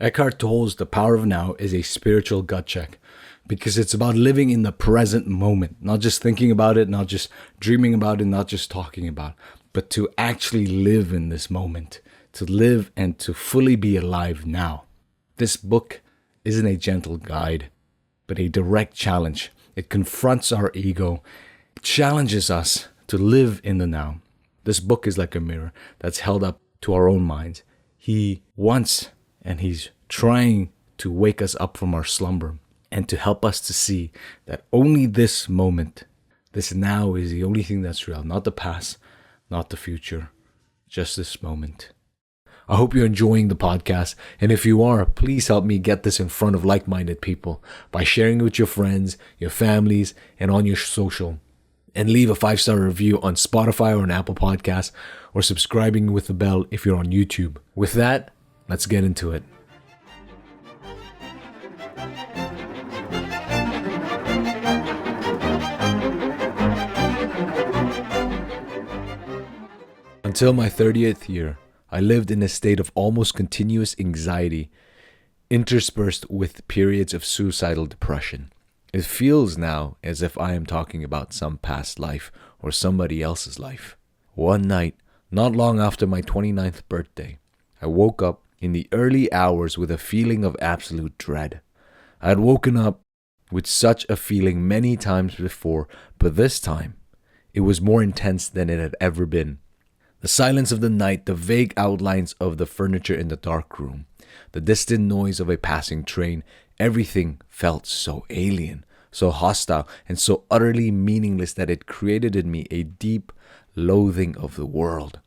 Eckhart Tolle's The Power of Now is a spiritual gut check because it's about living in the present moment, not just thinking about it, not just dreaming about it, not just talking about it, but to actually live in this moment, to live and to fully be alive now. This book isn't a gentle guide, but a direct challenge. It confronts our ego, it challenges us to live in the now. This book is like a mirror that's held up to our own minds. He wants and he's trying to wake us up from our slumber and to help us to see that only this moment, this now is the only thing that's real, not the past, not the future, just this moment. I hope you're enjoying the podcast, and if you are, please help me get this in front of like-minded people by sharing it with your friends, your families, and on your social. And leave a 5-star review on Spotify or on Apple Podcasts, or subscribing with the bell if you're on YouTube. With that, let's get into it. Until my 30th year, I lived in a state of almost continuous anxiety, interspersed with periods of suicidal depression. It feels now as if I am talking about some past life or somebody else's life. One night, not long after my 29th birthday, I woke up in the early hours with a feeling of absolute dread. I had woken up with such a feeling many times before, but this time, it was more intense than it had ever been. The silence of the night, the vague outlines of the furniture in the dark room, the distant noise of a passing train, everything felt so alien, so hostile, and so utterly meaningless that it created in me a deep loathing of the world.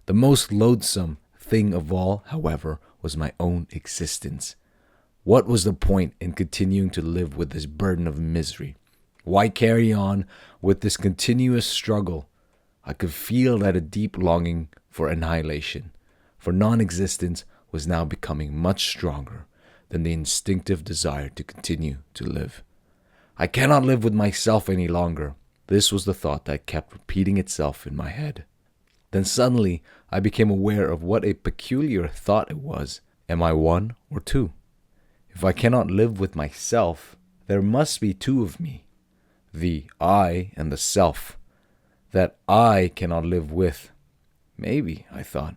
The most loathsome thing of all, however, was my own existence. What was the point in continuing to live with this burden of misery? Why carry on with this continuous struggle? I could feel that a deep longing for annihilation, for non-existence, was now becoming much stronger than the instinctive desire to continue to live. I cannot live with myself any longer. This was the thought that kept repeating itself in my head. Then suddenly, I became aware of what a peculiar thought it was. Am I one or two? If I cannot live with myself, there must be two of me, the I and the self, that I cannot live with. Maybe, I thought,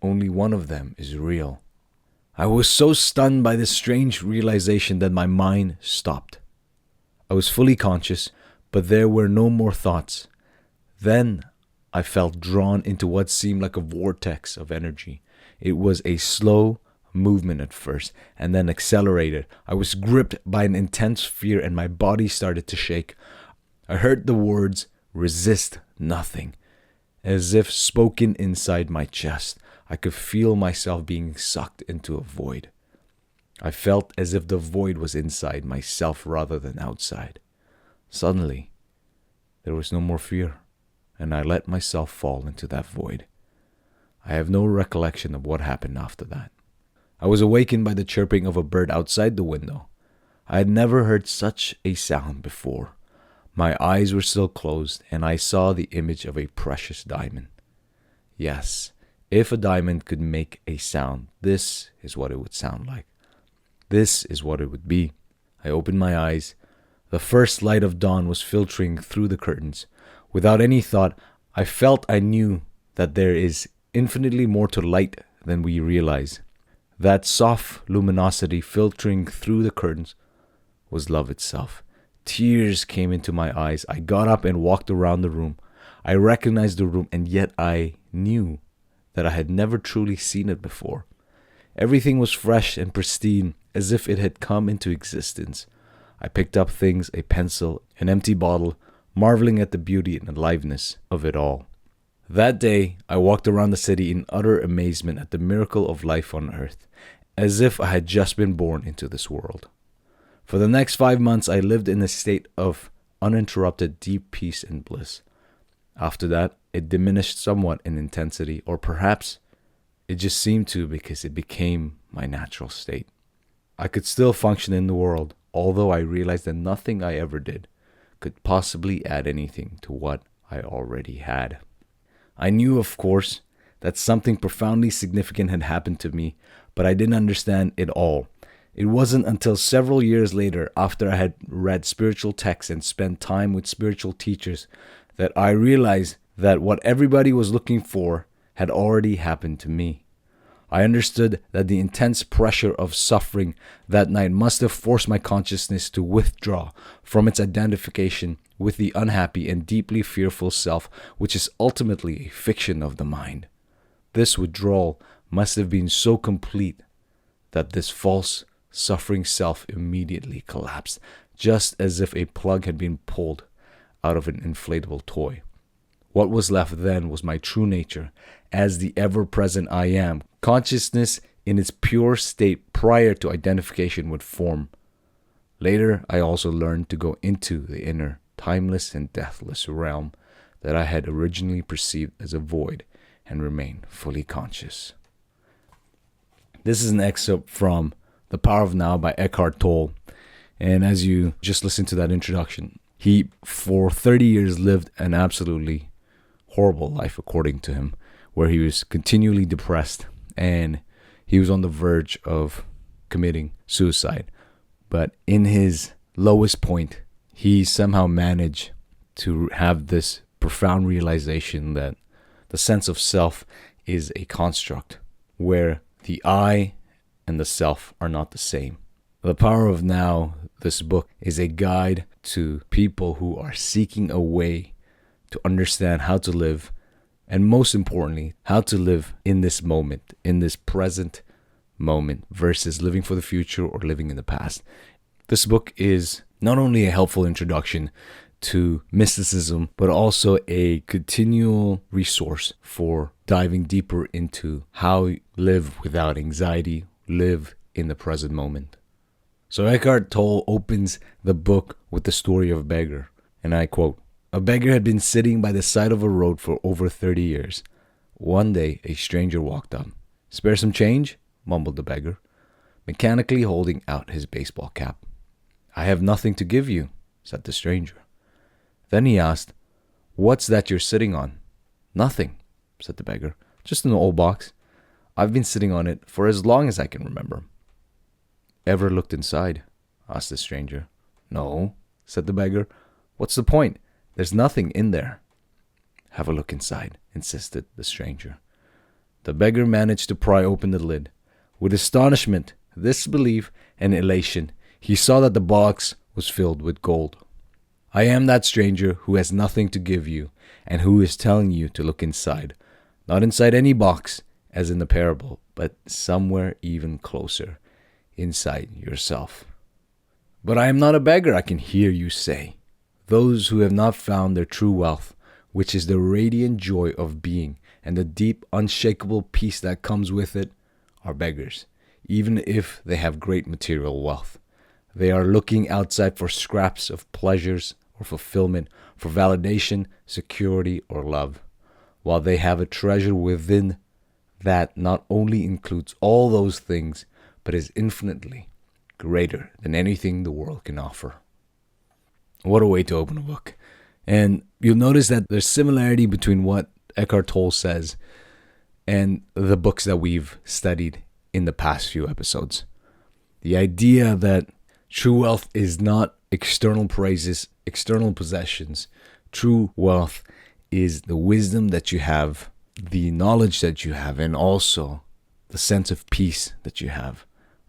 only one of them is real. I was so stunned by this strange realization that my mind stopped. I was fully conscious, but there were no more thoughts. Then I felt drawn into what seemed like a vortex of energy. It was a slow movement at first, and then accelerated. I was gripped by an intense fear, and my body started to shake. I heard the words, "Resist nothing," as if spoken inside my chest. I could feel myself being sucked into a void. I felt as if the void was inside myself rather than outside. Suddenly, there was no more fear, and I let myself fall into that void. I have no recollection of what happened after that. I was awakened by the chirping of a bird outside the window. I had never heard such a sound before. My eyes were still closed, and I saw the image of a precious diamond. Yes, if a diamond could make a sound, this is what it would sound like. This is what it would be. I opened my eyes. The first light of dawn was filtering through the curtains. Without any thought, I felt I knew that there is infinitely more to light than we realize. That soft luminosity filtering through the curtains was love itself. Tears came into my eyes. I got up and walked around the room. I recognized the room, and yet I knew that I had never truly seen it before. Everything was fresh and pristine, as if it had come into existence. I picked up things, a pencil, an empty bottle, marveling at the beauty and aliveness of it all. That day, I walked around the city in utter amazement at the miracle of life on earth, as if I had just been born into this world. For the next 5 months, I lived in a state of uninterrupted deep peace and bliss. After that, it diminished somewhat in intensity, or perhaps it just seemed to because it became my natural state. I could still function in the world, although I realized that nothing I ever did could possibly add anything to what I already had. I knew, of course, that something profoundly significant had happened to me, but I didn't understand it all. It wasn't until several years later, after I had read spiritual texts and spent time with spiritual teachers, that I realized that what everybody was looking for had already happened to me. I understood that the intense pressure of suffering that night must have forced my consciousness to withdraw from its identification with the unhappy and deeply fearful self, which is ultimately a fiction of the mind. This withdrawal must have been so complete that this false, suffering self immediately collapsed, just as if a plug had been pulled out of an inflatable toy. What was left then was my true nature, as the ever-present I am, consciousness in its pure state prior to identification with form. Later, I also learned to go into the inner, timeless and deathless realm that I had originally perceived as a void and remain fully conscious. This is an excerpt from The Power of Now by Eckhart Tolle. And as you just listened to that introduction, he, for 30 years, lived an absolutely horrible life, according to him, where he was continually depressed and he was on the verge of committing suicide. But in his lowest point, he somehow managed to have this profound realization that the sense of self is a construct where the I and the self are not the same. The Power of Now, this book, is a guide to people who are seeking a way to understand how to live, and most importantly, how to live in this moment, in this present moment, versus living for the future or living in the past. This book is not only a helpful introduction to mysticism, but also a continual resource for diving deeper into how you live without anxiety, live in the present moment. So Eckhart Tolle opens the book with the story of a beggar, and I quote, "A beggar had been sitting by the side of a road for over 30 years. One day, a stranger walked up. 'Spare some change?' mumbled the beggar, mechanically holding out his baseball cap. 'I have nothing to give you,' said the stranger. Then he asked, 'What's that you're sitting on?' 'Nothing,' said the beggar, 'just an old box. I've been sitting on it for as long as I can remember.' 'Ever looked inside?' asked the stranger. 'No,' said the beggar. 'What's the point? There's nothing in there.' 'Have a look inside,' insisted the stranger. The beggar managed to pry open the lid. With astonishment, disbelief, and elation, he saw that the box was filled with gold. 'I am that stranger who has nothing to give you, and who is telling you to look inside. Not inside any box, as in the parable, but somewhere even closer, inside yourself.' 'But I am not a beggar,' I can hear you say. Those who have not found their true wealth, which is the radiant joy of being and the deep, unshakable peace that comes with it, are beggars, even if they have great material wealth. They are looking outside for scraps of pleasures or fulfillment, for validation, security, or love, while they have a treasure within that not only includes all those things, but is infinitely greater than anything the world can offer." What a way to open a book. And you'll notice that there's similarity between what Eckhart Tolle says and the books that we've studied in the past few episodes. The idea that true wealth is not external praises, external possessions. True wealth is the wisdom that you have, the knowledge that you have, and also the sense of peace that you have,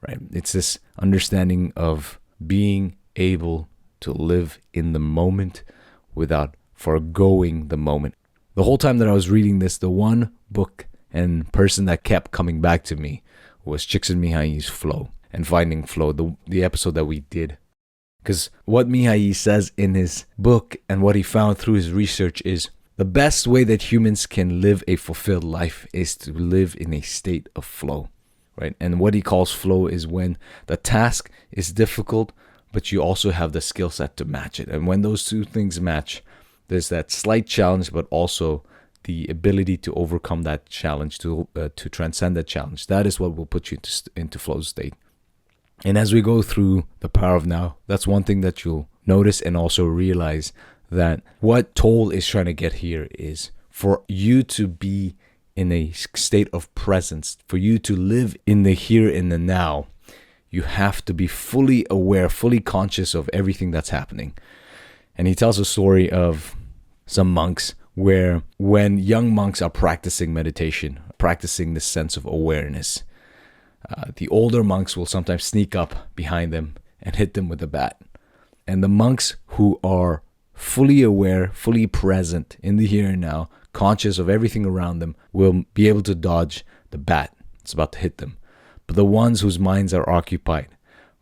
right? It's this understanding of being able to live in the moment without foregoing the moment. The whole time that I was reading this, the one book and person that kept coming back to me was Csikszentmihalyi's Flow and Finding Flow, the episode that we did. Because what Mihaly says in his book and what he found through his research is the best way that humans can live a fulfilled life is to live in a state of flow, right? And what he calls flow is when the task is difficult, but you also have the skill set to match it. And when those two things match, there's that slight challenge, but also the ability to overcome that challenge, to transcend that challenge. That is what will put you into flow state. And as we go through The Power of Now, that's one thing that you'll notice and also realize that what Tolle is trying to get here is for you to be in a state of presence, for you to live in the here and the now, you have to be fully aware, fully conscious of everything that's happening. And he tells a story of some monks where when young monks are practicing meditation, practicing this sense of awareness, the older monks will sometimes sneak up behind them and hit them with a bat. And the monks who are fully aware, fully present in the here and now, conscious of everything around them, will be able to dodge the bat that's about to hit them. But the ones whose minds are occupied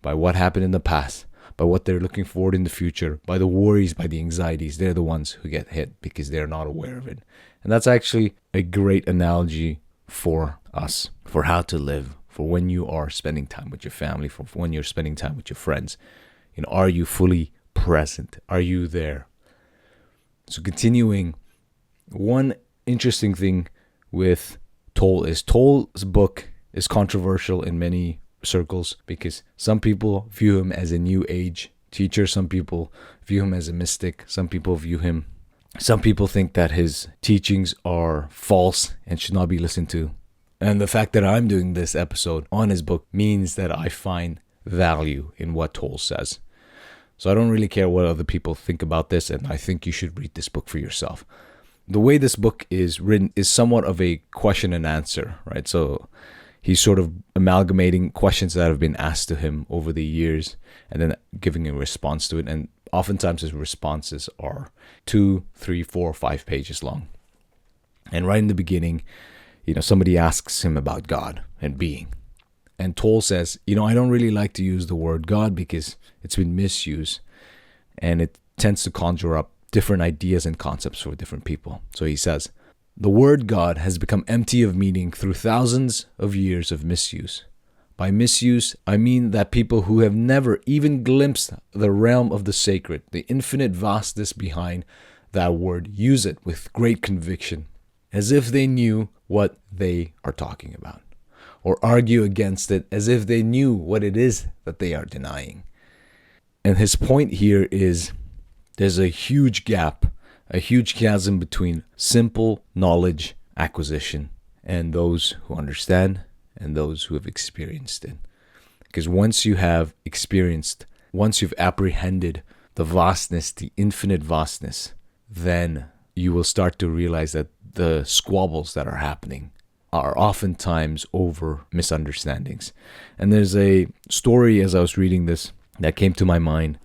by what happened in the past, by what they're looking forward in the future, by the worries, by the anxieties, they're the ones who get hit because they're not aware of it. And that's actually a great analogy for us, for how to live, for when you are spending time with your family, for when you're spending time with your friends. Are you fully present? Are you there? So continuing, one interesting thing with Tolle is Tolle's book is controversial in many circles because some people view him as a new age teacher, some people view him as a mystic, some people think that his teachings are false and should not be listened to. And the fact that I'm doing this episode on his book means that I find value in what Tolle says. So I don't really care what other people think about this, and I think you should read this book for yourself. The way this book is written is somewhat of a question and answer, right? So he's sort of amalgamating questions that have been asked to him over the years and then giving a response to it. And oftentimes his responses are 2, 3, 4, 5 pages long. And right in the beginning, somebody asks him about God and being. And Tolle says, I don't really like to use the word God because it's been misused and it tends to conjure up different ideas and concepts for different people. So he says, the word God has become empty of meaning through thousands of years of misuse. By misuse, I mean that people who have never even glimpsed the realm of the sacred, the infinite vastness behind that word, use it with great conviction, as if they knew what they are talking about, or argue against it as if they knew what it is that they are denying. And his point here is there's a huge gap, a huge chasm between simple knowledge acquisition and those who understand and those who have experienced it. Because once you have experienced, once you've apprehended the vastness, the infinite vastness, then you will start to realize that the squabbles that are happening are oftentimes over misunderstandings. And there's a story as I was reading this that came to my mind.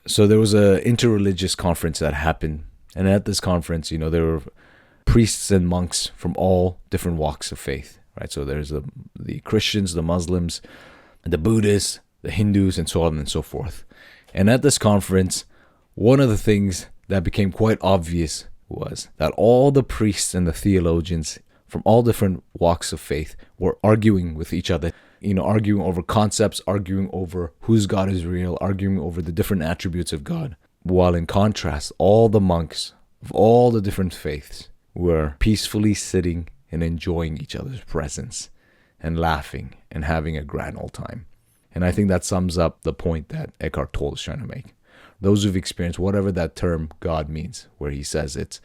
So there was a interreligious conference that happened. And at this conference, there were priests and monks from all different walks of faith, right? So there's the Christians, the Muslims, the Buddhists, the Hindus, and so on and so forth. And at this conference, one of the things that became quite obvious was that all the priests and the theologians from all different walks of faith were arguing with each other, arguing over concepts, arguing over whose God is real, arguing over the different attributes of God. While in contrast, all the monks of all the different faiths were peacefully sitting and enjoying each other's presence and laughing and having a grand old time. And I think that sums up the point that Eckhart Tolle is trying to make. Those who've experienced whatever that term God means, where he says it's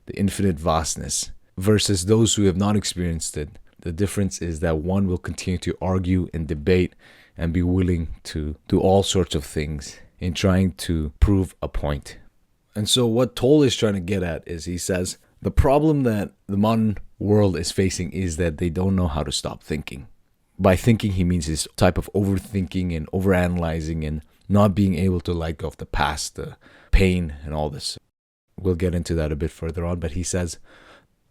the infinite vastness, versus those who have not experienced it, the difference is that one will continue to argue and debate and be willing to do all sorts of things in trying to prove a point. And so what Tolle is trying to get at is he says, the problem that the modern world is facing is that they don't know how to stop thinking. By thinking, he means this type of overthinking and overanalyzing and not being able to let go of the past, the pain and all this. We'll get into that a bit further on, but he says,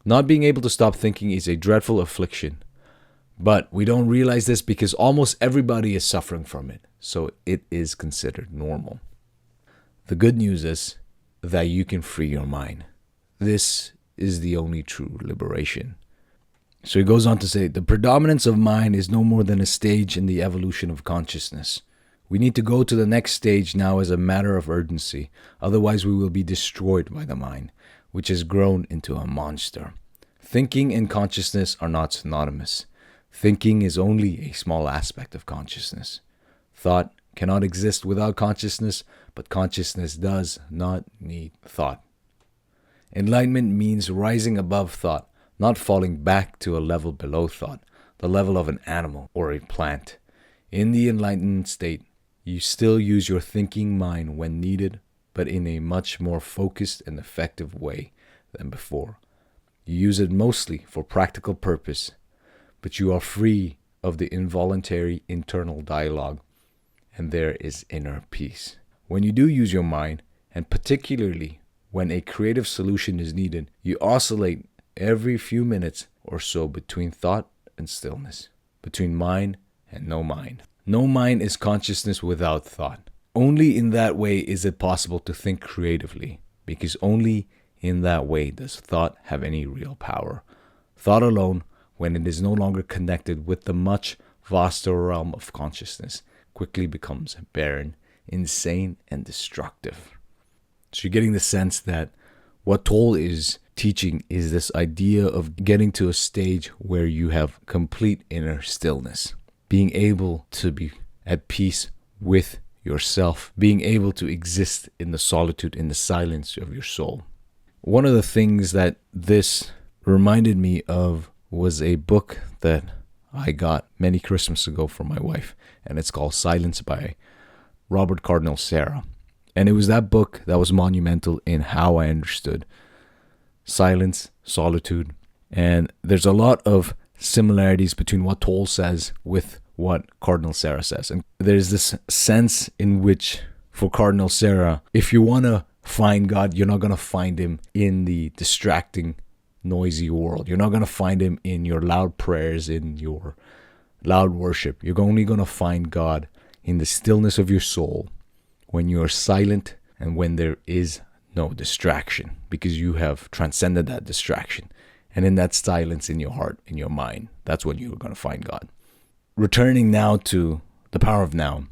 not being able to stop thinking is a dreadful affliction, but we don't realize this because almost everybody is suffering from it, so it is considered normal. The good news is that you can free your mind. This is the only true liberation. So he goes on to say, the predominance of mind is no more than a stage in the evolution of consciousness. We need to go to the next stage now as a matter of urgency, otherwise we will be destroyed by the mind, which has grown into a monster. Thinking and consciousness are not synonymous. Thinking is only a small aspect of consciousness. Thought cannot exist without consciousness, but consciousness does not need thought. Enlightenment means rising above thought, not falling back to a level below thought, the level of an animal or a plant. In the enlightened state, you still use your thinking mind when needed, but in a much more focused and effective way than before. You use it mostly for practical purpose, but you are free of the involuntary internal dialogue, and there is inner peace. When you do use your mind, and particularly when a creative solution is needed, you oscillate every few minutes or so between thought and stillness, between mind and no mind. No mind is consciousness without thought. Only in that way is it possible to think creatively, because only in that way does thought have any real power. Thought alone, when it is no longer connected with the much vaster realm of consciousness, quickly becomes barren, insane, and destructive. So you're getting the sense that what Tolle is teaching is this idea of getting to a stage where you have complete inner stillness, being able to be at peace with yourself, being able to exist in the solitude, in the silence of your soul. One of the things that this reminded me of was a book that I got many Christmases ago from my wife, and it's called Silence by Robert Cardinal Sarah. And it was that book that was monumental in how I understood silence, solitude, and there's a lot of similarities between what Tolle says with what Cardinal Sarah says. And there's this sense in which, for Cardinal Sarah, if you want to find God, you're not going to find him in the distracting, noisy world. You're not going to find him in your loud prayers, in your loud worship. You're only going to find God in the stillness of your soul, when you are silent and when there is no distraction, because you have transcended that distraction. And in that silence in your heart, in your mind, that's when you're going to find God. Returning now to the power of now,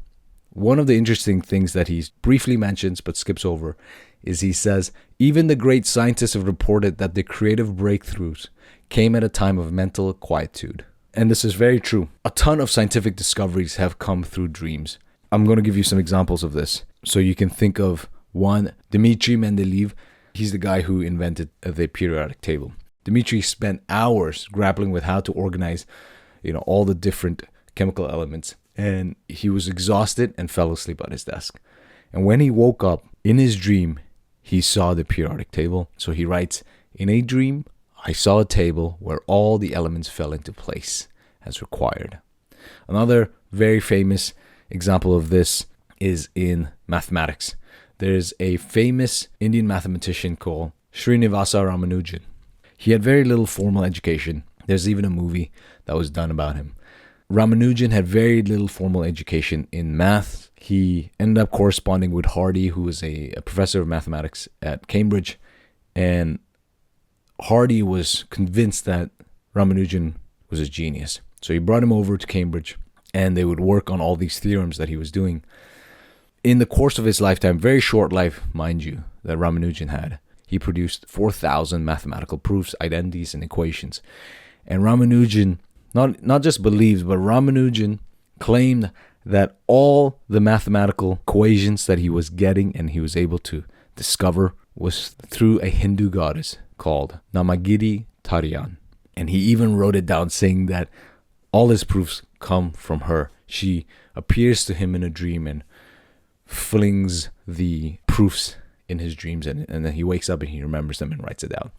one of the interesting things that he briefly mentions but skips over is he says, even the great scientists have reported that the creative breakthroughs came at a time of mental quietude. And this is very true. A ton of scientific discoveries have come through dreams. I'm going to give you some examples of this so you can think of one. Dmitri Mendeleev, he's the guy who invented the periodic table. Dmitri spent hours grappling with how to organize, all the different chemical elements, and he was exhausted and fell asleep at his desk. And when he woke up in his dream, he saw the periodic table. So he writes, in a dream, I saw a table where all the elements fell into place as required. Another very famous example of this is in mathematics. There's a famous Indian mathematician called Srinivasa Ramanujan. He had very little formal education. There's even a movie that was done about him. Ramanujan had very little formal education in math. He ended up corresponding with Hardy, who was a professor of mathematics at Cambridge. And Hardy was convinced that Ramanujan was a genius. So he brought him over to Cambridge, and they would work on all these theorems that he was doing. In the course of his lifetime, very short life, mind you, that Ramanujan had, he produced 4,000 mathematical proofs, identities, and equations. And Ramanujan not just believed, but Ramanujan claimed that all the mathematical equations that he was getting and he was able to discover was through a Hindu goddess called Namagiri Tariyan. And he even wrote it down, saying that all his proofs come from her. She appears to him in a dream and flings the proofs in his dreams, and then he wakes up and he remembers them and writes it down.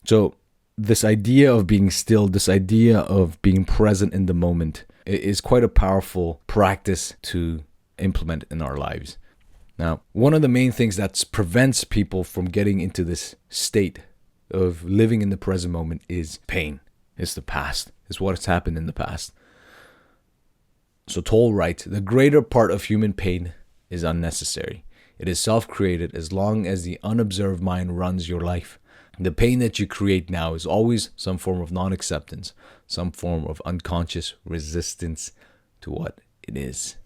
So this idea of being still, this idea of being present in the moment is quite a powerful practice to implement in our lives. Now, one of the main things that prevents people from getting into this state of living in the present moment is pain. It's the past. It's what has happened in the past. So Tolle writes, the greater part of human pain is unnecessary. It is self-created as long as the unobserved mind runs your life. The pain that you create now is always some form of non-acceptance, some form of unconscious resistance to what it is.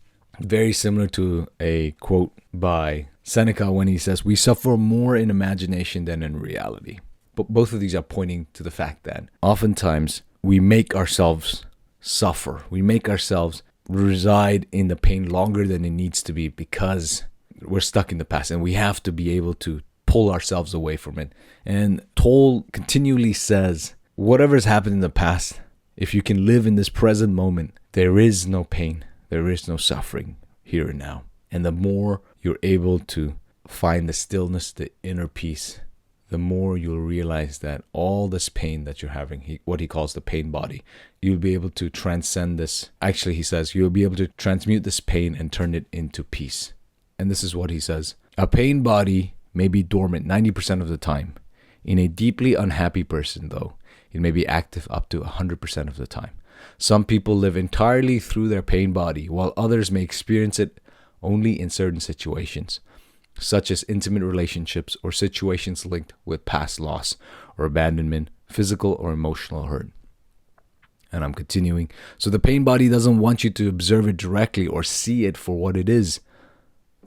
Very similar to a quote by Seneca when he says, we suffer more in imagination than in reality. But both of these are pointing to the fact that oftentimes we make ourselves suffer. We make ourselves reside in the pain longer than it needs to be because we're stuck in the past, and we have to be able to pull ourselves away from it. And Tolle continually says whatever's happened in the past, if you can live in this present moment, there is no pain, there is no suffering here and now. And the more you're able to find the stillness, the inner peace, the more you'll realize that all this pain that you're having, what he calls the pain body, you'll be able to transcend this. Actually, he says, you'll be able to transmute this pain and turn it into peace. And this is what he says. A pain body may be dormant 90% of the time. In a deeply unhappy person, though, it may be active up to 100% of the time. Some people live entirely through their pain body, while others may experience it only in certain situations, such as intimate relationships or situations linked with past loss or abandonment, physical or emotional hurt. And I'm continuing. So the pain body doesn't want you to observe it directly or see it for what it is.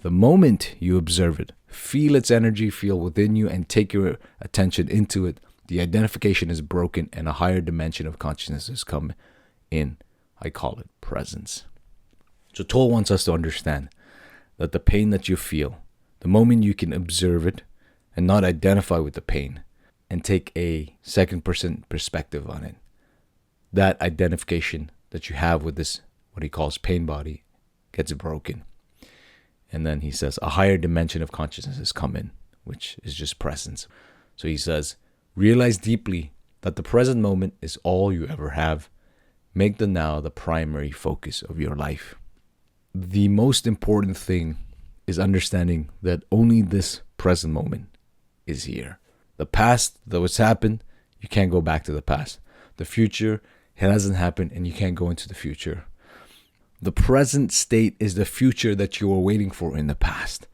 The moment you observe it, feel its energy feel within you and take your attention into it, the identification is broken and a higher dimension of consciousness has come in. I call it presence. So Tolle wants us to understand that the pain that you feel, the moment you can observe it and not identify with the pain and take a second-person perspective on it, that identification that you have with this, what he calls pain body, gets broken. And then he says a higher dimension of consciousness has come in, which is just presence. So he says, realize deeply that the present moment is all you ever have. Make the now the primary focus of your life. The most important thing is understanding that only this present moment is here. The past, though it's happened, you can't go back to the past. The future, it hasn't happened and you can't go into the future. The present state is the future that you were waiting for in the past.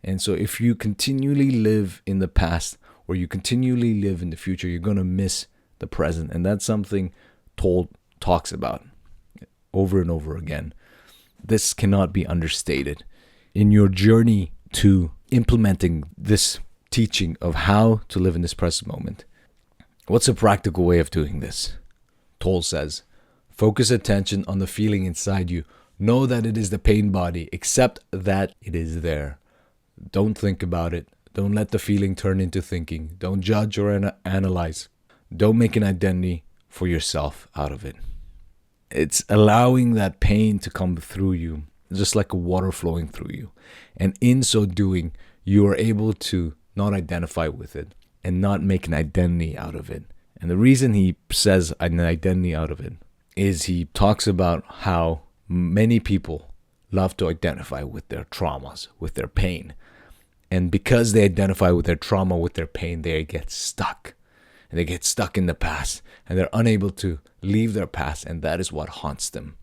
And so if you continually live in the past or you continually live in the future, you're going to miss the present. And that's something Tolle talks about over and over again. This cannot be understated. In your journey to implementing this teaching of how to live in this present moment, what's a practical way of doing this? Tolle says, focus attention on the feeling inside you. Know that it is the pain body. Accept that it is there. Don't think about it. Don't let the feeling turn into thinking. Don't judge or analyze. Don't make an identity for yourself out of it. It's allowing that pain to come through you, just like a water flowing through you. And in so doing, you are able to not identify with it and not make an identity out of it. And the reason he says an identity out of it is he talks about how many people love to identify with their traumas, with their pain. And because they identify with their trauma, with their pain, they get stuck. And they get stuck in the past. And they're unable to leave their past. And that is what haunts them.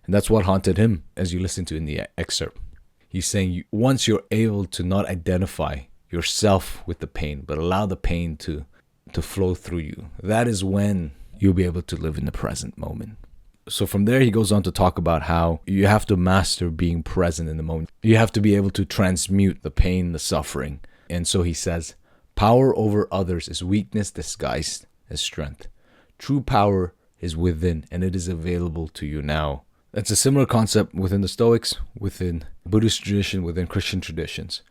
And that's what haunted him, as you listen to in the excerpt. He's saying once you're able to not identify yourself with the pain, but allow the pain to flow through you, that is when you'll be able to live in the present moment. So from there, he goes on to talk about how you have to master being present in the moment. You have to be able to transmute the pain, the suffering. And so he says, power over others is weakness disguised as strength. True power is within, and it is available to you now. That's a similar concept within the Stoics, within Buddhist tradition, within Christian traditions.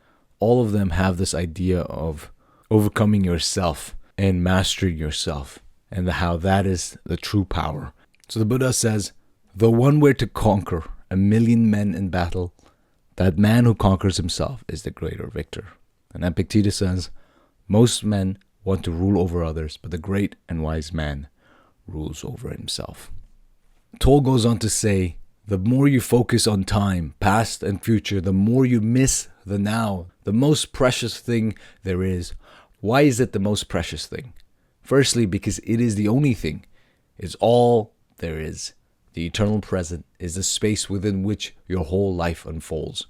All of them have this idea of overcoming yourself and mastering yourself, and how that is the true power. So the Buddha says, though one were to conquer 1,000,000 men in battle, that man who conquers himself is the greater victor. And Epictetus says, most men want to rule over others, but the great and wise man rules over himself. Tolle goes on to say, the more you focus on time, past and future, the more you miss the now, the most precious thing there is. Why is it the most precious thing? Firstly, because it is the only thing. It's all there is. The eternal present is the space within which your whole life unfolds.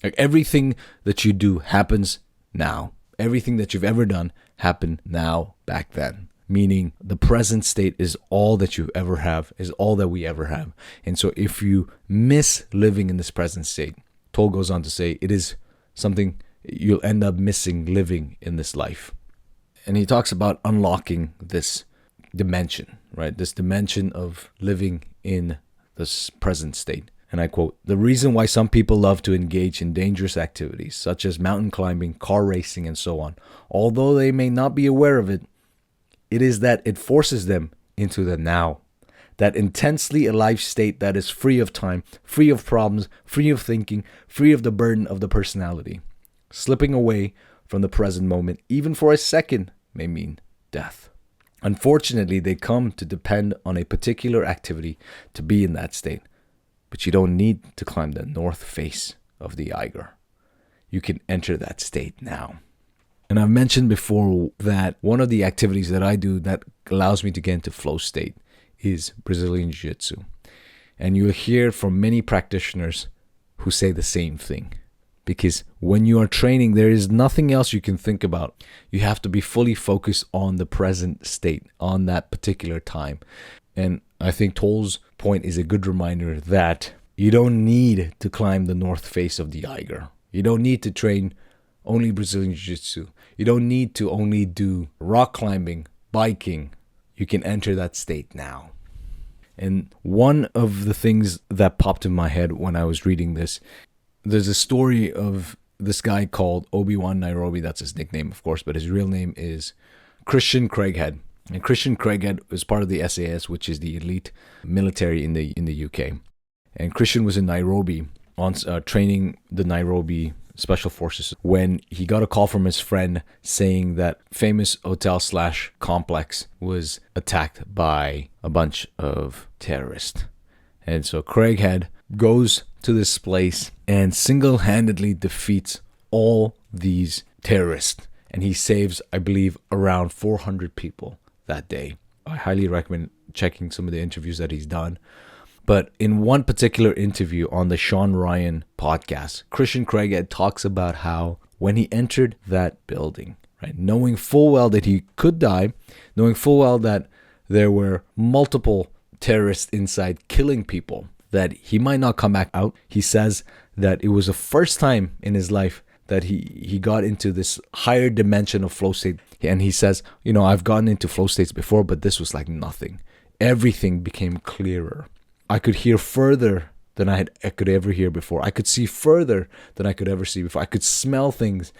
Like everything that you do happens now. Everything that you've ever done happened now, back then. Meaning the present state is all that you ever have, is all that we ever have. And so if you miss living in this present state, Tolle goes on to say it is something you'll end up missing living in this life. And he talks about unlocking this dimension, right? This dimension of living in this present state. And I quote, the reason why some people love to engage in dangerous activities, such as mountain climbing, car racing, and so on, although they may not be aware of it, It is that it forces them into the now, that intensely alive state that is free of time, free of problems, free of thinking, free of the burden of the personality. Slipping away from the present moment, even for a second, may mean death. Unfortunately, they come to depend on a particular activity to be in that state. But you don't need to climb the north face of the Eiger. You can enter that state now. And I've mentioned before that one of the activities that I do that allows me to get into flow state is Brazilian Jiu-Jitsu. And you'll hear from many practitioners who say the same thing. Because when you are training, there is nothing else you can think about. You have to be fully focused on the present state, on that particular time. And I think Tolle's point is a good reminder that you don't need to climb the north face of the Eiger. You don't need to train only Brazilian Jiu-Jitsu. You don't need to only do rock climbing, biking. You can enter that state now. And one of the things that popped in my head when I was reading this, there's a story of this guy called Obi-Wan Nairobi. That's his nickname, of course, but his real name is Christian Craighead. And Christian Craighead was part of the SAS, which is the elite military in the UK. And Christian was in Nairobi on training the Nairobi Special Forces when he got a call from his friend saying that famous hotel/complex was attacked by a bunch of terrorists. And so Craighead goes to this place and single-handedly defeats all these terrorists. And he saves, I believe, around 400 people that day. I highly recommend checking some of the interviews that he's done. But in one particular interview on the Sean Ryan podcast, Christian Craighead talks about how when he entered that building, right, knowing full well that he could die, knowing full well that there were multiple terrorists inside killing people, that he might not come back out. He says that it was the first time in his life that he got into this higher dimension of flow state. And he says, I've gotten into flow states before, but this was like nothing. Everything became clearer. I could hear further than I could ever hear before. I could see further than I could ever see before. I could smell things.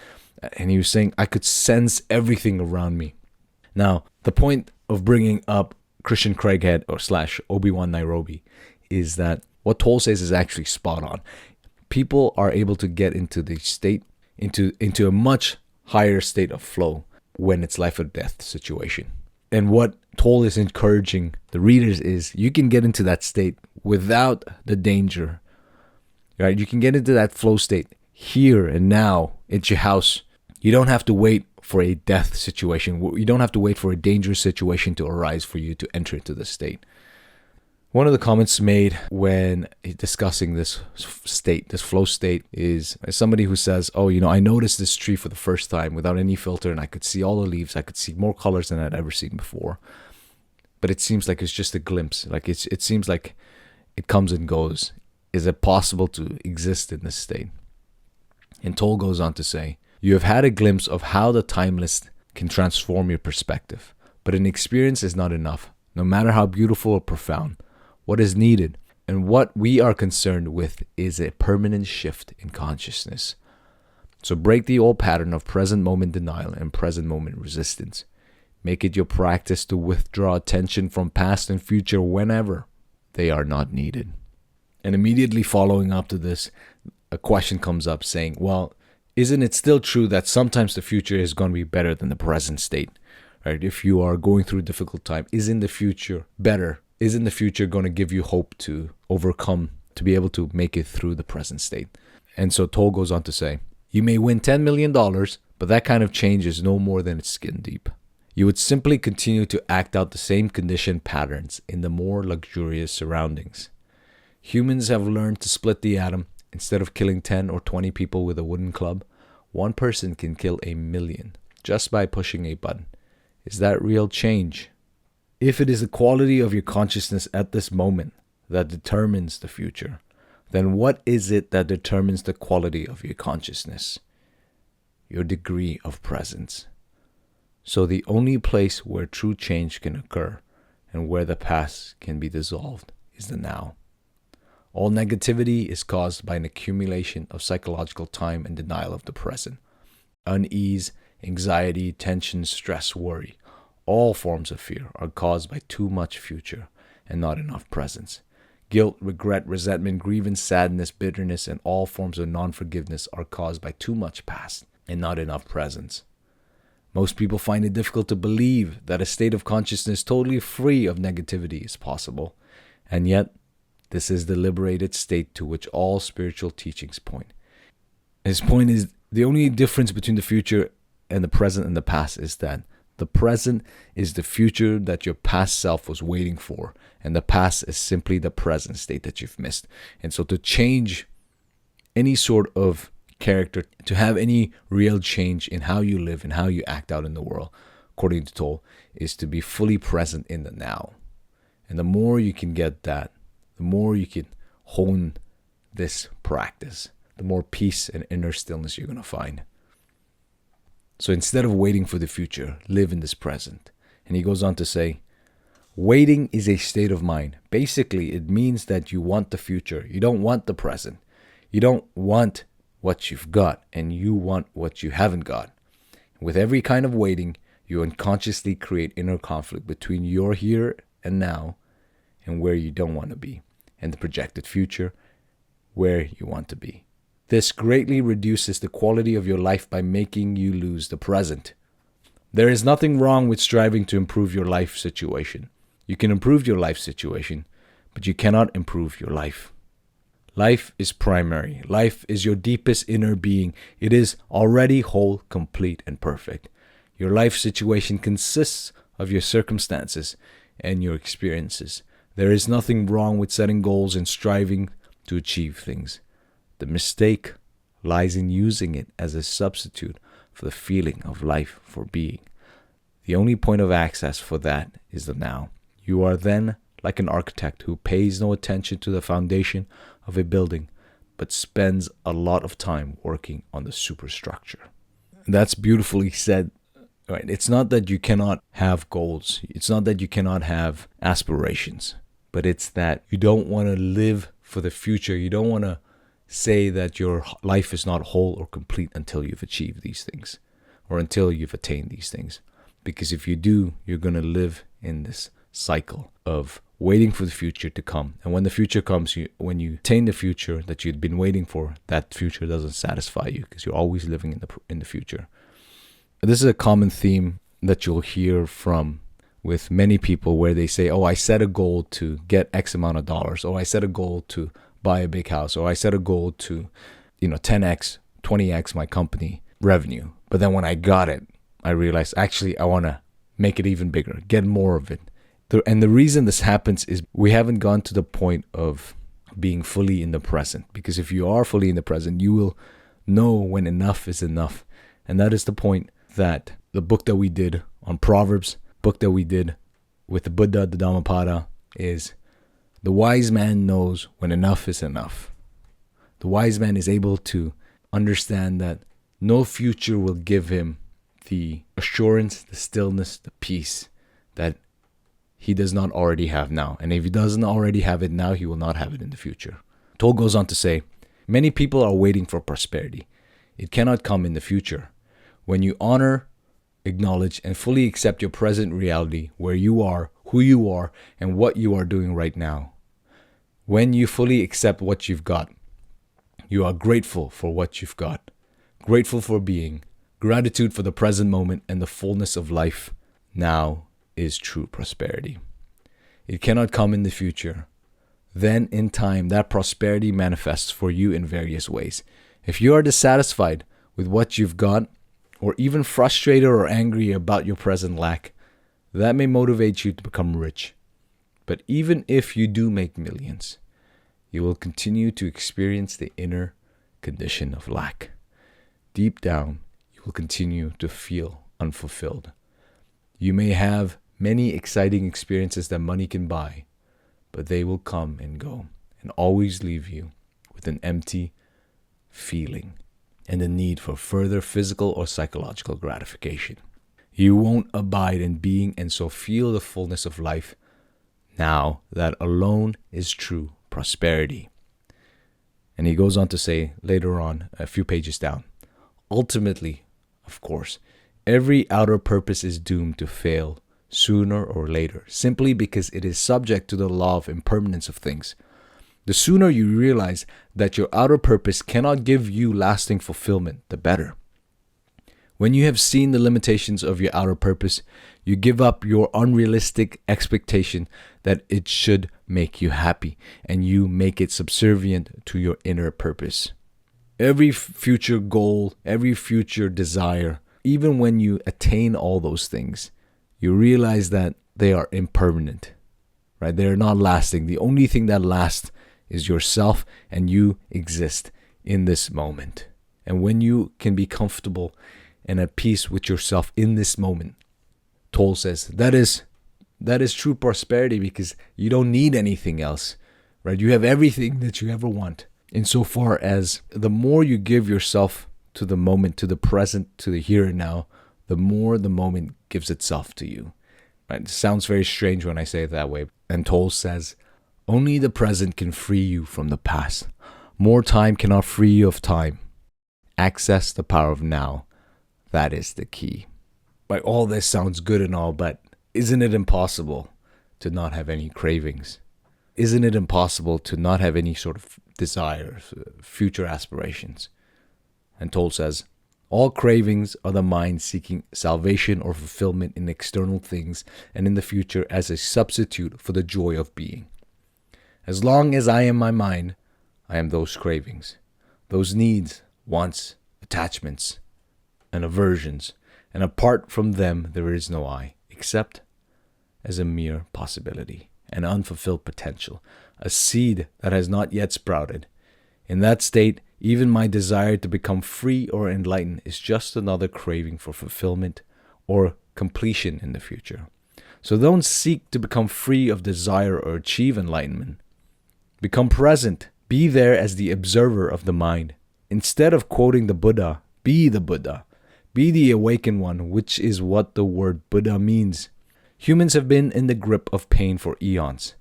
And he was saying I could sense everything around me. Now, the point of bringing up Christian Craighead / Obi-Wan Nairobi is that what Tolle says is actually spot on. People are able to get into the state, into a much higher state of flow when it's life or death situation. And what Tolle is encouraging the readers is you can get into that state without the danger, right? You can get into that flow state here and now at your house. You don't have to wait for a death situation. You don't have to wait for a dangerous situation to arise for you to enter into the state. One of the comments made when discussing this state, this flow state, is somebody who says, I noticed this tree for the first time without any filter and I could see all the leaves. I could see more colors than I'd ever seen before. But it seems like it's just a glimpse. Like it seems like it comes and goes. Is it possible to exist in this state? And Tolle goes on to say, you have had a glimpse of how the timeless can transform your perspective. But an experience is not enough, no matter how beautiful or profound. What is needed and what we are concerned with is a permanent shift in consciousness. So break the old pattern of present moment denial and present moment resistance. Make it your practice to withdraw attention from past and future whenever they are not needed. And immediately following up to this, a question comes up saying, well, isn't it still true that sometimes the future is going to be better than the present state? Right? If you are going through a difficult time, isn't the future better? Isn't the future going to give you hope to overcome, to be able to make it through the present state? And so Tolle goes on to say, you may win $10 million, but that kind of change is no more than it's skin deep. You would simply continue to act out the same conditioned patterns in the more luxurious surroundings. Humans have learned to split the atom. Instead of killing 10 or 20 people with a wooden club, one person can kill 1 million just by pushing a button. Is that real change? If it is the quality of your consciousness at this moment that determines the future, then what is it that determines the quality of your consciousness? Your degree of presence. So the only place where true change can occur and where the past can be dissolved is the now. All negativity is caused by an accumulation of psychological time and denial of the present. Unease, anxiety, tension, stress, worry. all forms of fear are caused by too much future and not enough presence. Guilt, regret, resentment, grievance, sadness, bitterness, and all forms of non-forgiveness are caused by too much past and not enough presence. Most people find it difficult to believe that a state of consciousness totally free of negativity is possible, and yet this is the liberated state to which all spiritual teachings point. His point is the only difference between the future and the present and the past is that the present is the future that your past self was waiting for, and the past is simply the present state that you've missed. And so to change any sort of character, to have any real change in how you live and how you act out in the world, according to Tolle, is to be fully present in the now. And the more you can get that, the more you can hone this practice, the more peace and inner stillness you're going to find. So instead of waiting for the future, live in this present. And he goes on to say, waiting is a state of mind. Basically, it means that you want the future. You don't want the present. You don't want what you've got, and you want what you haven't got. With every kind of waiting, you unconsciously create inner conflict between your here and now and where you don't want to be, and the projected future where you want to be. This greatly reduces the quality of your life by making you lose the present. There is nothing wrong with striving to improve your life situation. You can improve your life situation, but you cannot improve your life. Life is primary. Life is your deepest inner being. It is already whole, complete, and perfect. Your life situation consists of your circumstances and your experiences. There is nothing wrong with setting goals and striving to achieve things. The mistake lies in using it as a substitute for the feeling of life for being. The only point of access for that is the now. You are then like an architect who pays no attention to the foundation of a building, but spends a lot of time working on the superstructure. That's beautifully said. Right? It's not that you cannot have goals. It's not that you cannot have aspirations, but it's that you don't want to live for the future. You don't want to say that your life is not whole or complete until you've achieved these things or until you've attained these things. Because if you do, you're going to live in this cycle of waiting for the future to come. And when the future comes, when you attain the future that you'd been waiting for, that future doesn't satisfy you because you're always living in the future. This is a common theme that you'll hear from with many people where they say, oh, I set a goal to get X amount of dollars, or I set a goal to buy a big house, or I set a goal to, 10x, 20x my company revenue. But then when I got it, I realized actually I want to make it even bigger, get more of it. And the reason this happens is we haven't gone to the point of being fully in the present. Because if you are fully in the present, you will know when enough is enough. And that is the point that the book that we did on Proverbs, book that we did with the Buddha, the Dhammapada, is the wise man knows when enough is enough. The wise man is able to understand that no future will give him the assurance, the stillness, the peace that he does not already have now. And if he doesn't already have it now, he will not have it in the future. Tolle goes on to say, many people are waiting for prosperity. It cannot come in the future. When you honor, acknowledge, and fully accept your present reality, where you are, who you are, and what you are doing right now. When you fully accept what you've got, you are grateful for what you've got, grateful for being, gratitude for the present moment and the fullness of life. Now is true prosperity. It cannot come in the future. Then in time, that prosperity manifests for you in various ways. If you are dissatisfied with what you've got, or even frustrated or angry about your present lack, that may motivate you to become rich. But even if you do make millions, you will continue to experience the inner condition of lack. Deep down, you will continue to feel unfulfilled. You may have many exciting experiences that money can buy, but they will come and go and always leave you with an empty feeling and the need for further physical or psychological gratification. You won't abide in being and so feel the fullness of life. Now, that alone is true prosperity. And he goes on to say later on, a few pages down, ultimately, of course, every outer purpose is doomed to fail sooner or later, simply because it is subject to the law of impermanence of things. The sooner you realize that your outer purpose cannot give you lasting fulfillment, the better. When you have seen the limitations of your outer purpose, you give up your unrealistic expectation that it should make you happy, and you make it subservient to your inner purpose. Every future goal, every future desire, even when you attain all those things, you realize that they are impermanent, right? They are not lasting. The only thing that lasts is yourself, and you exist in this moment. And when you can be comfortable and at peace with yourself in this moment, Tolle says, that is true prosperity, because you don't need anything else, right? You have everything that you ever want. Insofar as the more you give yourself to the moment, to the present, to the here and now, the more the moment gives itself to you. Right? It sounds very strange when I say it that way. And Tolle says, only the present can free you from the past. More time cannot free you of time. Access the power of now. That is the key. Like, all this sounds good and all, but isn't it impossible to not have any cravings? Isn't it impossible to not have any sort of desires, future aspirations? And Tolle says, all cravings are the mind seeking salvation or fulfillment in external things and in the future as a substitute for the joy of being. As long as I am my mind, I am those cravings, those needs, wants, attachments, and aversions, and apart from them there is no I, except as a mere possibility, an unfulfilled potential, a seed that has not yet sprouted. In that state, even my desire to become free or enlightened is just another craving for fulfillment or completion in the future. So don't seek to become free of desire or achieve enlightenment. Become present. Be there as the observer of the mind. Instead of quoting the Buddha, be the Buddha. Be the awakened one, which is what the word Buddha means. Humans have been in the grip of pain for eons.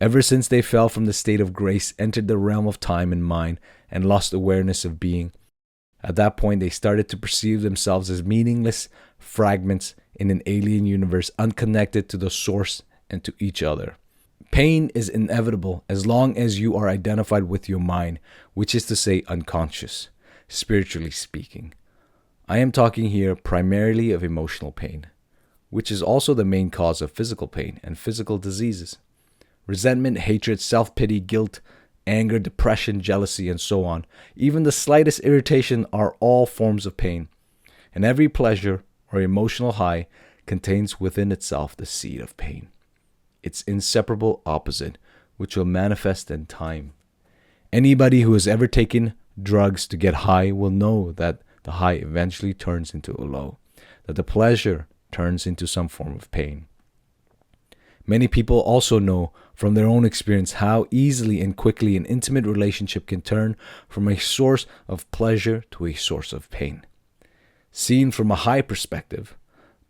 Ever since they fell from the state of grace, entered the realm of time and mind, and lost awareness of being. At that point, they started to perceive themselves as meaningless fragments in an alien universe, unconnected to the source and to each other. Pain is inevitable as long as you are identified with your mind, which is to say unconscious, spiritually speaking. I am talking here primarily of emotional pain, which is also the main cause of physical pain and physical diseases. Resentment, hatred, self-pity, guilt, anger, depression, jealousy, and so on. Even the slightest irritation are all forms of pain. And every pleasure or emotional high contains within itself the seed of pain, its inseparable opposite, which will manifest in time. Anybody who has ever taken drugs to get high will know that the high eventually turns into a low, that the pleasure turns into some form of pain. Many people also know from their own experience how easily and quickly an intimate relationship can turn from a source of pleasure to a source of pain. Seen from a high perspective,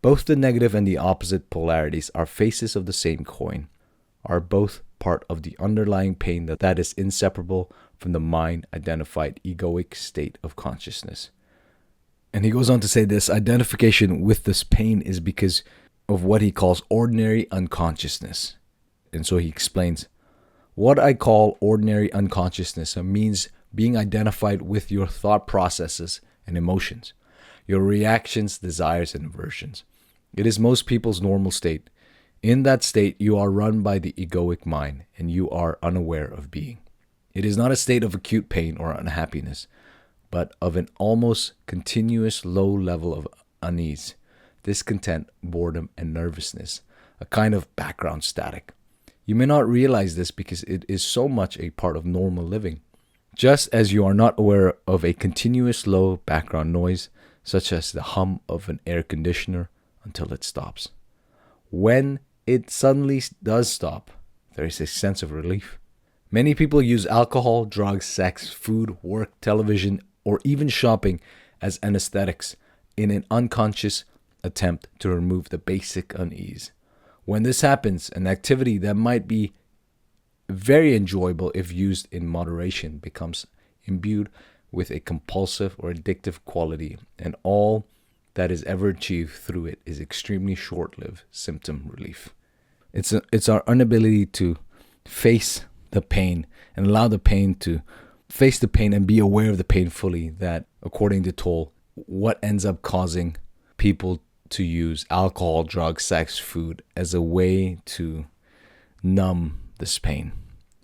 both the negative and the opposite polarities are faces of the same coin, are both part of the underlying pain that is inseparable from the mind-identified egoic state of consciousness. And he goes on to say this identification with this pain is because of what he calls ordinary unconsciousness. And so he explains, what I call ordinary unconsciousness means being identified with your thought processes and emotions, your reactions, desires, and aversions. It is most people's normal state. In that state, you are run by the egoic mind, and you are unaware of being. It is not a state of acute pain or unhappiness, but of an almost continuous low level of unease, discontent, boredom, and nervousness, a kind of background static. You may not realize this because it is so much a part of normal living, just as you are not aware of a continuous low background noise, such as the hum of an air conditioner, until it stops. When it suddenly does stop, there is a sense of relief. Many people use alcohol, drugs, sex, food, work, television, or even shopping as anesthetics in an unconscious attempt to remove the basic unease. When this happens, an activity that might be very enjoyable if used in moderation becomes imbued with a compulsive or addictive quality, and all that is ever achieved through it is extremely short-lived symptom relief. It's our inability to face the pain and allow the pain to face the pain and be aware of the pain fully that, according to Tolle, what ends up causing people to use alcohol, drugs, sex, food as a way to numb this pain,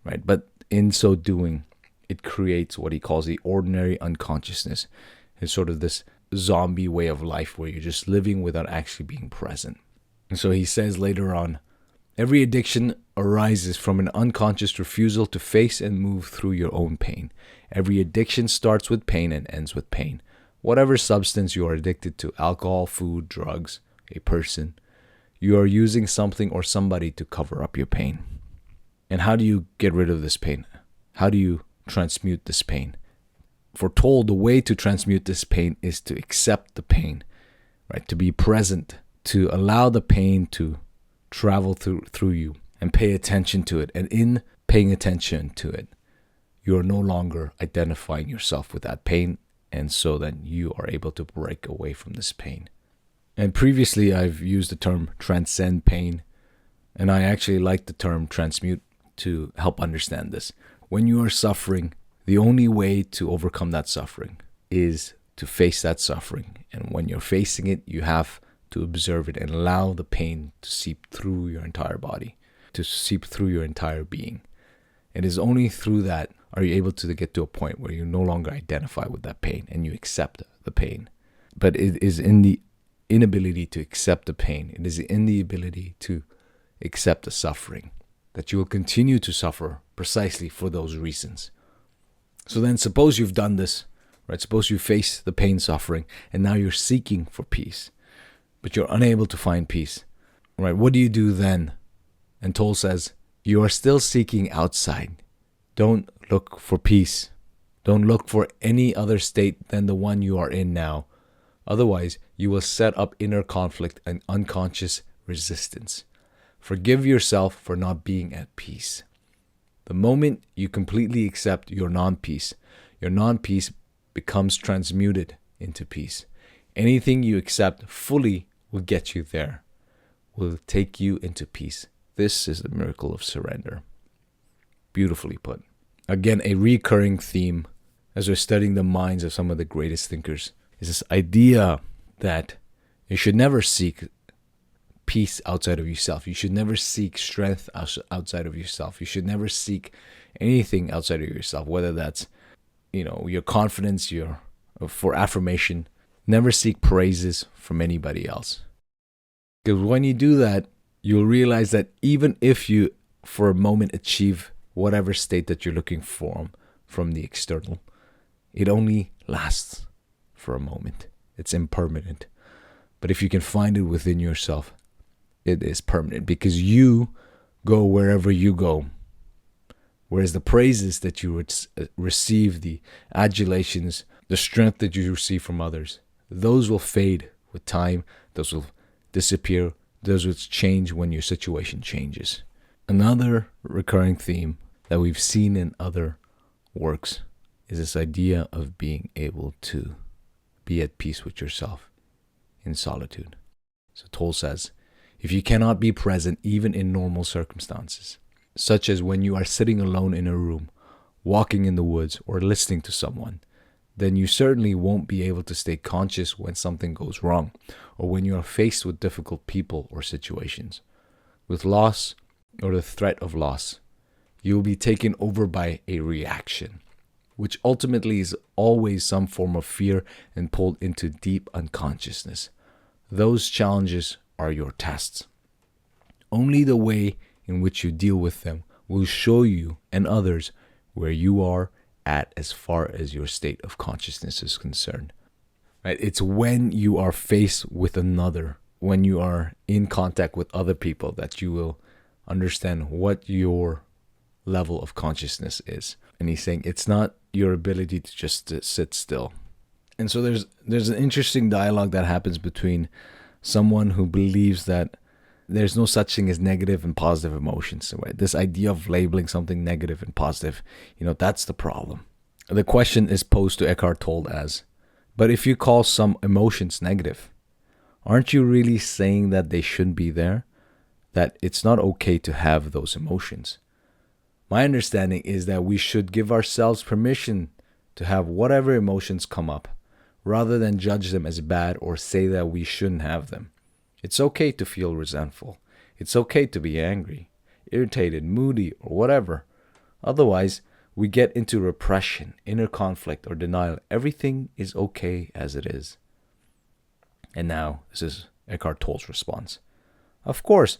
right? But in so doing, it creates what he calls the ordinary unconsciousness. It's sort of this zombie way of life where you're just living without actually being present. And so he says later on, every addiction arises from an unconscious refusal to face and move through your own pain. Every addiction starts with pain and ends with pain. Whatever substance you are addicted to, alcohol, food, drugs, a person, you are using something or somebody to cover up your pain. And how do you get rid of this pain? How do you transmute this pain? For Tolle, the way to transmute this pain is to accept the pain, right? To be present, to allow the pain to travel through you and pay attention to it. And in paying attention to it, you are no longer identifying yourself with that pain, and so then you are able to break away from this pain. And previously I've used the term transcend pain, and I actually like the term transmute to help understand this. When you are suffering, the only way to overcome that suffering is to face that suffering. And when you're facing it, you have to observe it and allow the pain to seep through your entire body, to seep through your entire being. It is only through that are you able to get to a point where you no longer identify with that pain and you accept the pain. But it is in the inability to accept the pain, it is in the ability to accept the suffering, that you will continue to suffer precisely for those reasons. So then suppose you've done this, right? Suppose you face the pain, suffering, and now you're seeking for peace, but you're unable to find peace, right? What do you do then? And Tolle says, you are still seeking outside. Don't look for peace. Don't look for any other state than the one you are in now. Otherwise, you will set up inner conflict and unconscious resistance. Forgive yourself for not being at peace. The moment you completely accept your non-peace becomes transmuted into peace. Anything you accept fully will get you there, will take you into peace. This is the miracle of surrender. Beautifully put. Again, a recurring theme as we're studying the minds of some of the greatest thinkers is this idea that you should never seek peace outside of yourself. You should never seek strength outside of yourself. You should never seek anything outside of yourself, whether that's, your confidence, for affirmation. Never seek praises from anybody else. Because when you do that, you'll realize that even if you, for a moment, achieve whatever state that you're looking for from the external, it only lasts for a moment. It's impermanent. But if you can find it within yourself, it is permanent, because you go wherever you go. Whereas the praises that you would receive, the adulations, the strength that you receive from others, those will fade with time. Those will disappear. Those will change when your situation changes. Another recurring theme that we've seen in other works is this idea of being able to be at peace with yourself in solitude. So Tolle says, if you cannot be present even in normal circumstances, such as when you are sitting alone in a room, walking in the woods, or listening to someone, then you certainly won't be able to stay conscious when something goes wrong, or when you are faced with difficult people or situations. With loss, or the threat of loss, you will be taken over by a reaction, which ultimately is always some form of fear and pulled into deep unconsciousness. Those challenges are your tests. Only the way in which you deal with them will show you and others where you are at as far as your state of consciousness is concerned. Right? It's when you are faced with another, when you are in contact with other people, that you will understand what your level of consciousness is. And he's saying it's not your ability to just sit still. And so there's an interesting dialogue that happens between someone who believes that there's no such thing as negative and positive emotions. Right? This idea of labeling something negative and positive, that's the problem. The question is posed to Eckhart Tolle as, but if you call some emotions negative, Aren't you really saying that they shouldn't be there? That it's not okay to have those emotions? My understanding is that we should give ourselves permission to have whatever emotions come up, rather than judge them as bad or say that we shouldn't have them. It's okay to feel resentful. It's okay to be angry, irritated, moody, or whatever. Otherwise, we get into repression, inner conflict, or denial. Everything is okay as it is. And now, this is Eckhart Tolle's response. Of course,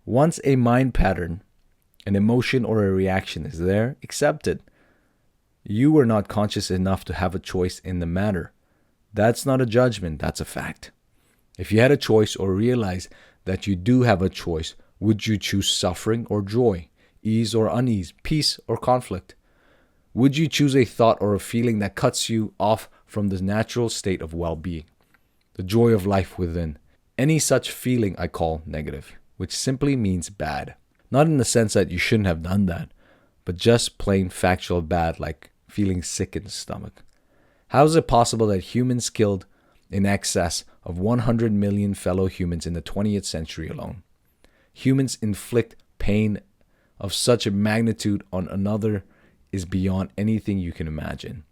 once a mind pattern, an emotion, or a reaction is there, accept it. You were not conscious enough to have a choice in the matter. That's not a judgment, that's a fact. If you had a choice or realize that you do have a choice, would you choose suffering or joy, ease or unease, peace or conflict? Would you choose a thought or a feeling that cuts you off from the natural state of well-being, the joy of life within? Any such feeling I call negative, which simply means bad. Not in the sense that you shouldn't have done that, but just plain factual bad, like feeling sick in the stomach. How is it possible that humans killed in excess of 100 million fellow humans in the 20th century alone? Humans inflict pain of such a magnitude on another is beyond anything you can imagine.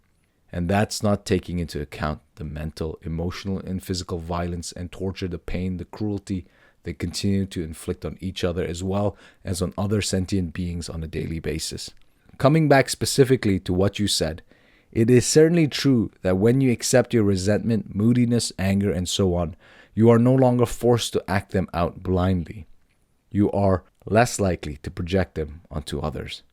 And that's not taking into account the mental, emotional, and physical violence and torture, the pain, the cruelty they continue to inflict on each other as well as on other sentient beings on a daily basis. Coming back specifically to what you said, it is certainly true that when you accept your resentment, moodiness, anger, and so on, you are no longer forced to act them out blindly. You are less likely to project them onto others.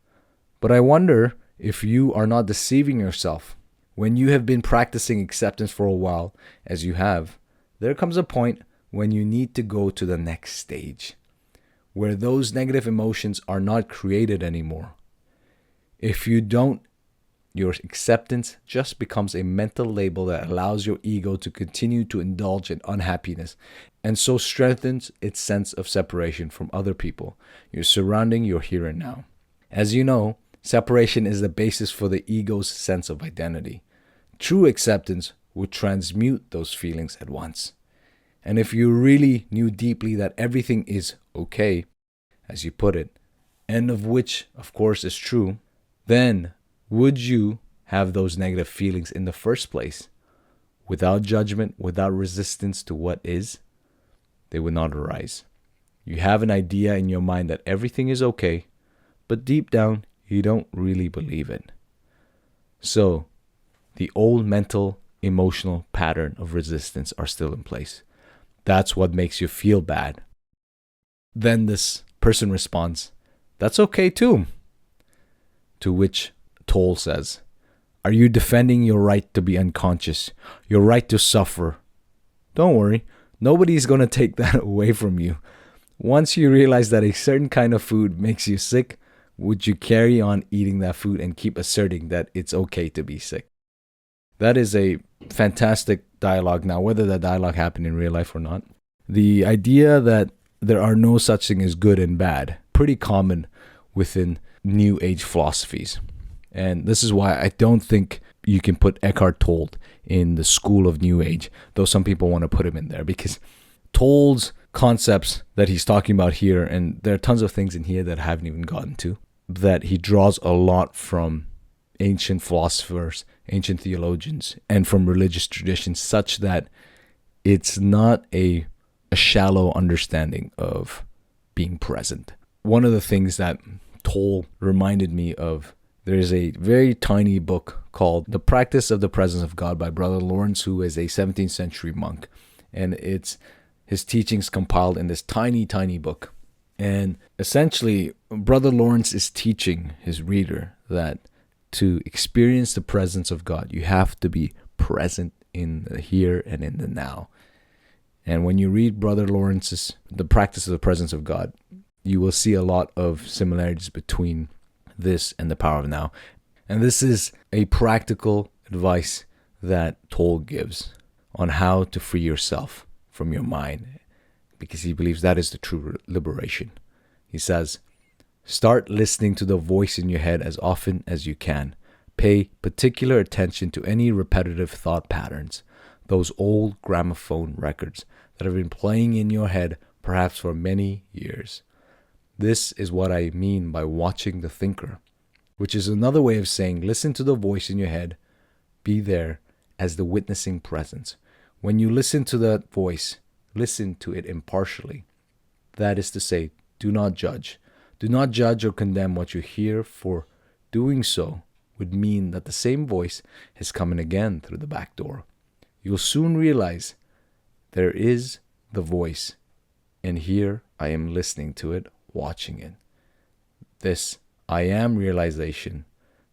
But I wonder if you are not deceiving yourself. When you have been practicing acceptance for a while, as you have, there comes a point when you need to go to the next stage, where those negative emotions are not created anymore. If you don't, your acceptance just becomes a mental label that allows your ego to continue to indulge in unhappiness, and so strengthens its sense of separation from other people, your surrounding, your here and now. As you know, separation is the basis for the ego's sense of identity. True acceptance would transmute those feelings at once. And if you really knew deeply that everything is okay, as you put it, and of which, of course, is true, then would you have those negative feelings in the first place? Without judgment, without resistance to what is, they would not arise. You have an idea in your mind that everything is okay, but deep down, you don't really believe it. So, the old mental, emotional pattern of resistance are still in place. That's what makes you feel bad. Then this person responds, that's okay too. To which Tolle says, are you defending your right to be unconscious, your right to suffer? Don't worry, nobody's going to take that away from you. Once you realize that a certain kind of food makes you sick, would you carry on eating that food and keep asserting that it's okay to be sick? That is a fantastic dialogue. Now, whether that dialogue happened in real life or not, the idea that there are no such thing as good and bad, pretty common within New Age philosophies. And this is why I don't think you can put Eckhart Tolle in the school of New Age, though some people want to put him in there, because Tolle's concepts that he's talking about here, and there are tons of things in here that I haven't even gotten to, that he draws a lot from ancient philosophers, ancient theologians, and from religious traditions, such that it's not a shallow understanding of being present. One of the things that Tolle reminded me of, there's a very tiny book called The Practice of the Presence of God by Brother Lawrence, who is a 17th century monk. And it's his teachings compiled in this tiny, tiny book. And essentially, Brother Lawrence is teaching his reader that to experience the presence of God, you have to be present in the here and in the now. And when you read Brother Lawrence's The Practice of the Presence of God, you will see a lot of similarities between this and the power of now. And this is a practical advice that Tolle gives on how to free yourself from your mind, because he believes that is the true liberation. He says, start listening to the voice in your head as often as you can. Pay particular attention to any repetitive thought patterns. those old gramophone records that have been playing in your head perhaps for many years. This is what I mean by watching the thinker, which is another way of saying listen to the voice in your head, be there as the witnessing presence. When you listen to that voice, listen to it impartially. That is to say, do not judge. Do not judge or condemn what you hear, for doing so would mean that the same voice is coming again through the back door. You'll soon realize there is the voice, and here I am listening to it, watching it. This I am realization,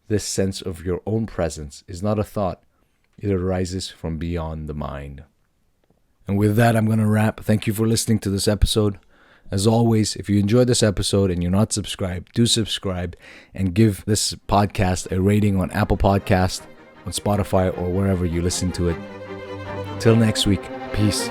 this sense of your own presence is not a thought. It arises from beyond the mind. And with that, I'm going to wrap. Thank you for listening to this episode. As always, if you enjoyed this episode and you're not subscribed, do subscribe and give this podcast a rating on Apple Podcast, on Spotify, or wherever you listen to it. Till next week, peace.